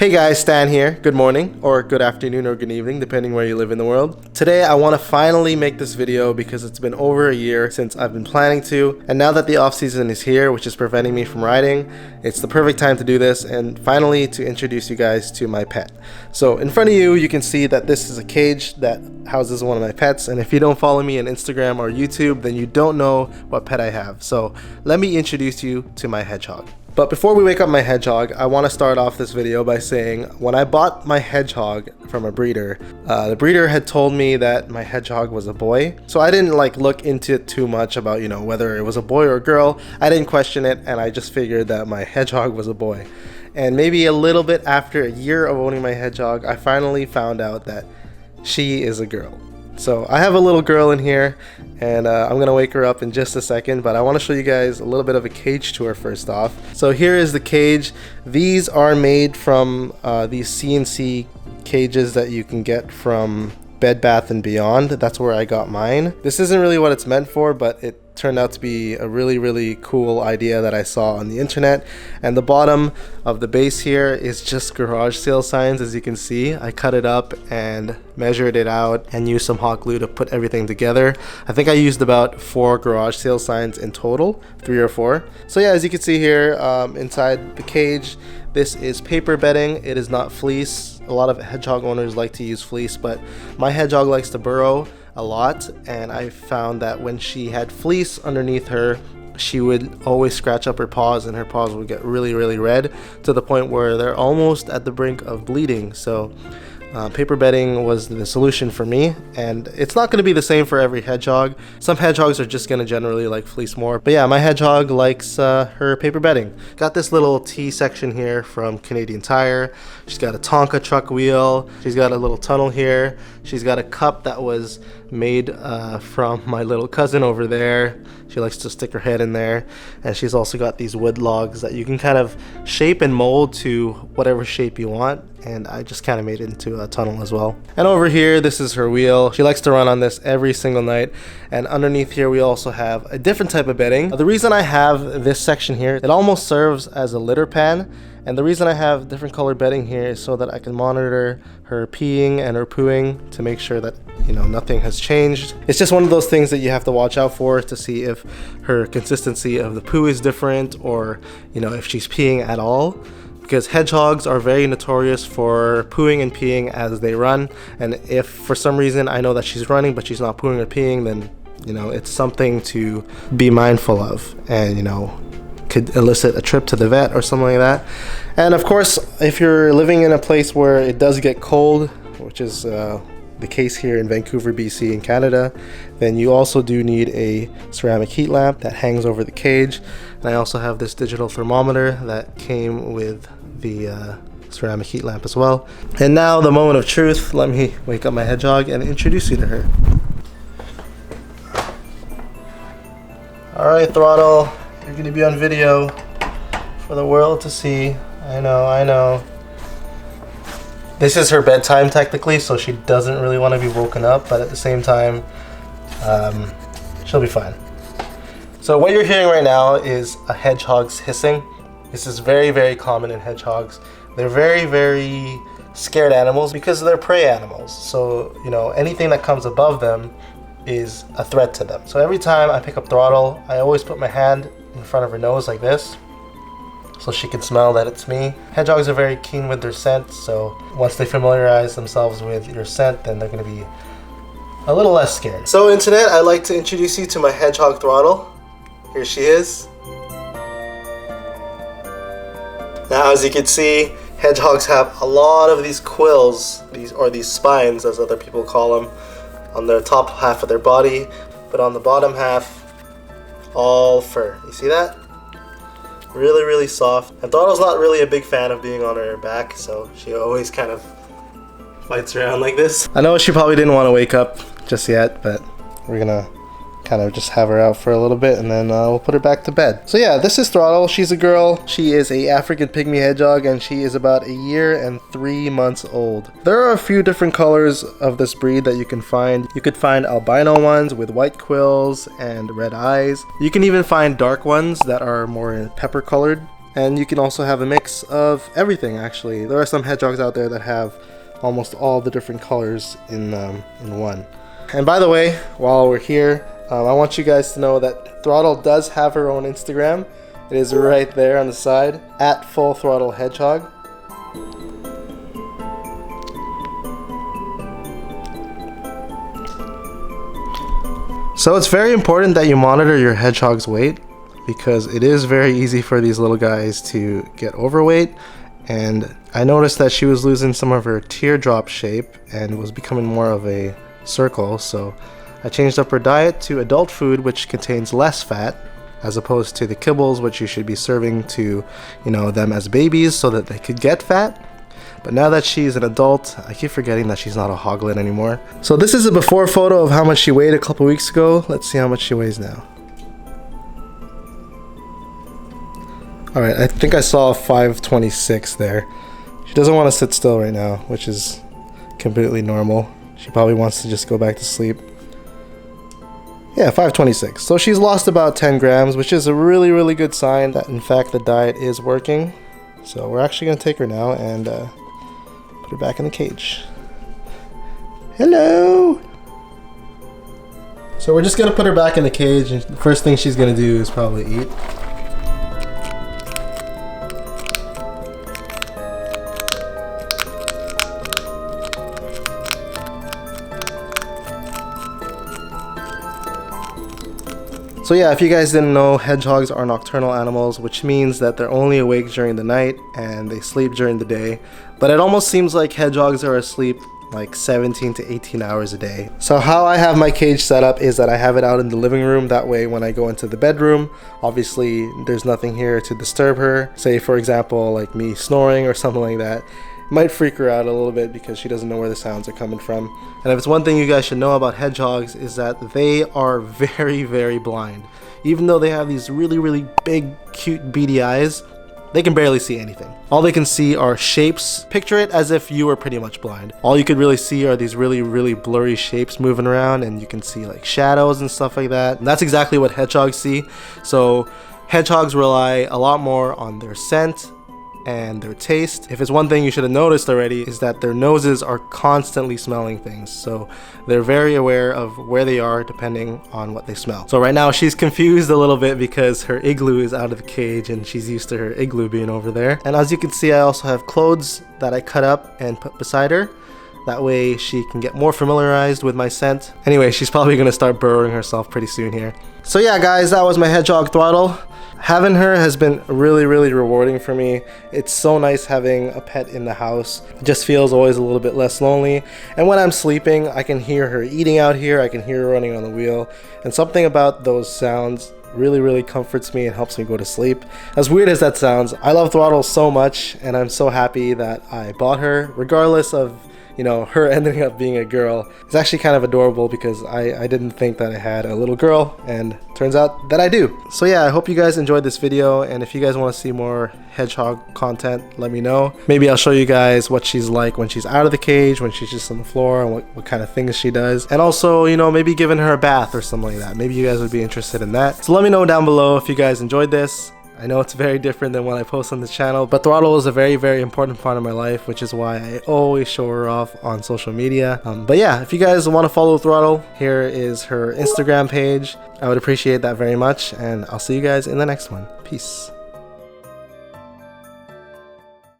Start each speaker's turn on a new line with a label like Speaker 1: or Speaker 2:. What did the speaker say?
Speaker 1: Hey guys, Stan here. Good morning, or good afternoon, or good evening, depending where you live in the world. Today I want to finally make this video because it's been over a year since I've been planning to, and now that the off season is here, which is preventing me from riding, it's the perfect time to do this and finally to introduce you guys to my pet. So in front of you, you can see that this is a cage that houses one of my pets, and if you don't follow me on Instagram or YouTube, then you don't know what pet I have. So let me introduce you to my hedgehog. But before we wake up my hedgehog, I want to start off this video by saying when I bought my hedgehog from a breeder, the breeder had told me that my hedgehog was a boy. So I didn't look into it too much about, whether it was a boy or a girl. I didn't question it, and I just figured that my hedgehog was a boy. And maybe a little bit after a year of owning my hedgehog, I finally found out that she is a girl. So I have a little girl in here, and I'm gonna wake her up in just a second, but I want to show you guys a little bit of a cage tour first off. So here is the cage. These are made from these CNC cages that you can get from Bed Bath & Beyond. That's where I got mine. This isn't really what it's meant for, but it turned out to be a really cool idea that I saw on the internet. And the bottom of the base here is just garage sale signs. As you can see, I cut it up and measured it out and used some hot glue to put everything together. I think I used about 4 garage sale signs in total, 3 or 4. So yeah, as you can see here, inside the cage, this is paper bedding. It is not fleece. A lot of hedgehog owners like to use fleece, but my hedgehog likes to burrow a lot, and I found that when she had fleece underneath her, she would always scratch up her paws, and her paws would get really red to the point where they're almost at the brink of bleeding. So paper bedding was the solution for me, and it's not going to be the same for every hedgehog. Some hedgehogs are just going to generally like fleece more, but yeah, my hedgehog likes her paper bedding. Got this little T section here from Canadian Tire. She's got a Tonka truck wheel. She's got a little tunnel here. She's got a cup that was made from my little cousin over there. She likes to stick her head in there, and she's also got these wood logs that you can kind of shape and mold to whatever shape you want, and I just kind of made it into a tunnel as well. And over here, this is her wheel. She likes to run on this every single night, and underneath here we also have a different type of bedding. The reason I have this section here, it almost serves as a litter pan, and the reason I have different color bedding here is so that I can monitor her peeing and her pooing to make sure that nothing has changed. It's just one of those things that you have to watch out for to see if her consistency of the poo is different, or if she's peeing at all, because hedgehogs are very notorious for pooing and peeing as they run. And if for some reason I know that she's running but she's not pooing or peeing, then it's something to be mindful of, and could elicit a trip to the vet or something like that. And of course, if you're living in a place where it does get cold, which is the case here in Vancouver, BC in Canada, then you also do need a ceramic heat lamp that hangs over the cage. And I also have this digital thermometer that came with the ceramic heat lamp as well. And now the moment of truth. Let me wake up my hedgehog and introduce you to her. Alright, Throttle, you're gonna be on video for the world to see. I know. This is her bedtime technically, so she doesn't really want to be woken up, but at the same time, she'll be fine. So what you're hearing right now is a hedgehog's hissing. This is very common in hedgehogs. They're very scared animals because they're prey animals. So, anything that comes above them is a threat to them. So every time I pick up Throttle, I always put my hand in front of her nose like this, so she can smell that it's me. Hedgehogs are very keen with their scent, so once they familiarize themselves with your scent, then they're gonna be a little less scared. So internet, I'd like to introduce you to my hedgehog Throttle. Here she is. Now, as you can see, hedgehogs have a lot of these quills, these spines as other people call them, on their top half of their body, but on the bottom half, all fur. You see that? Really soft. And Throttle's not really a big fan of being on her back, so she always kind of fights around like this. I know she probably didn't want to wake up just yet, but we're gonna kind of just have her out for a little bit, and then we'll put her back to bed. So yeah, this is Throttle. She's a girl. She is a African pygmy hedgehog, and she is about a year and 3 months old. There are a few different colors of this breed that you can find. You could find albino ones with white quills and red eyes. You can even find dark ones that are more pepper colored. And you can also have a mix of everything, actually. There are some hedgehogs out there that have almost all the different colors in one. And by the way, while we're here, I want you guys to know that Throttle does have her own Instagram. It is right there on the side, at Full Throttle Hedgehog. So it's very important that you monitor your hedgehog's weight, because it is very easy for these little guys to get overweight. And I noticed that she was losing some of her teardrop shape and was becoming more of a circle, so I changed up her diet to adult food, which contains less fat, as opposed to the kibbles, which you should be serving to, them as babies so that they could get fat. But now that she's an adult, I keep forgetting that she's not a hoglet anymore. So this is a before photo of how much she weighed a couple weeks ago. Let's see how much she weighs now. Alright, I think I saw 526 there. She doesn't want to sit still right now, which is completely normal. She probably wants to just go back to sleep. Yeah, 526. So she's lost about 10 grams, which is a really, really good sign that in fact the diet is working. So we're actually going to take her now and put her back in the cage. Hello! So we're just going to put her back in the cage, and the first thing she's going to do is probably eat. So yeah, if you guys didn't know, hedgehogs are nocturnal animals, which means that they're only awake during the night and they sleep during the day. But it almost seems like hedgehogs are asleep like 17 to 18 hours a day. So how I have my cage set up is that I have it out in the living room. That way when I go into the bedroom, obviously there's nothing here to disturb her. Say for example, like me snoring or something like that. Might freak her out a little bit because she doesn't know where the sounds are coming from. And if it's one thing you guys should know about hedgehogs, is that they are very, very blind. Even though they have these really, really big, cute, beady eyes, they can barely see anything. All they can see are shapes. Picture it as if you were pretty much blind. All you could really see are these really, really blurry shapes moving around, and you can see like shadows and stuff like that. And that's exactly what hedgehogs see. So hedgehogs rely a lot more on their scent and their taste. If it's one thing you should have noticed already, is that their noses are constantly smelling things. So they're very aware of where they are depending on what they smell. So right now she's confused a little bit because her igloo is out of the cage and she's used to her igloo being over there. And as you can see, I also have clothes that I cut up and put beside her. That way she can get more familiarized with my scent. Anyway, she's probably gonna start burrowing herself pretty soon here. So yeah guys, that was my hedgehog Throttle. Having her has been really, really rewarding for me. It's so nice having a pet in the house. It just feels always a little bit less lonely. And when I'm sleeping, I can hear her eating out here. I can hear her running on the wheel. And something about those sounds really, really comforts me and helps me go to sleep. As weird as that sounds, I love Throttle so much, and I'm so happy that I bought her, regardless of her ending up being a girl. It's actually kind of adorable because I didn't think that I had a little girl, and turns out that I do. So yeah, I hope you guys enjoyed this video, and if you guys want to see more hedgehog content, let me know. Maybe I'll show you guys what she's like when she's out of the cage, when she's just on the floor, and what kind of things she does. And also, maybe giving her a bath or something like that. Maybe you guys would be interested in that. So let me know down below if you guys enjoyed this. I know it's very different than what I post on this channel, but Throttle is a very, very important part of my life, which is why I always show her off on social media. But yeah, if you guys want to follow Throttle, here is her Instagram page. I would appreciate that very much, and I'll see you guys in the next one. Peace.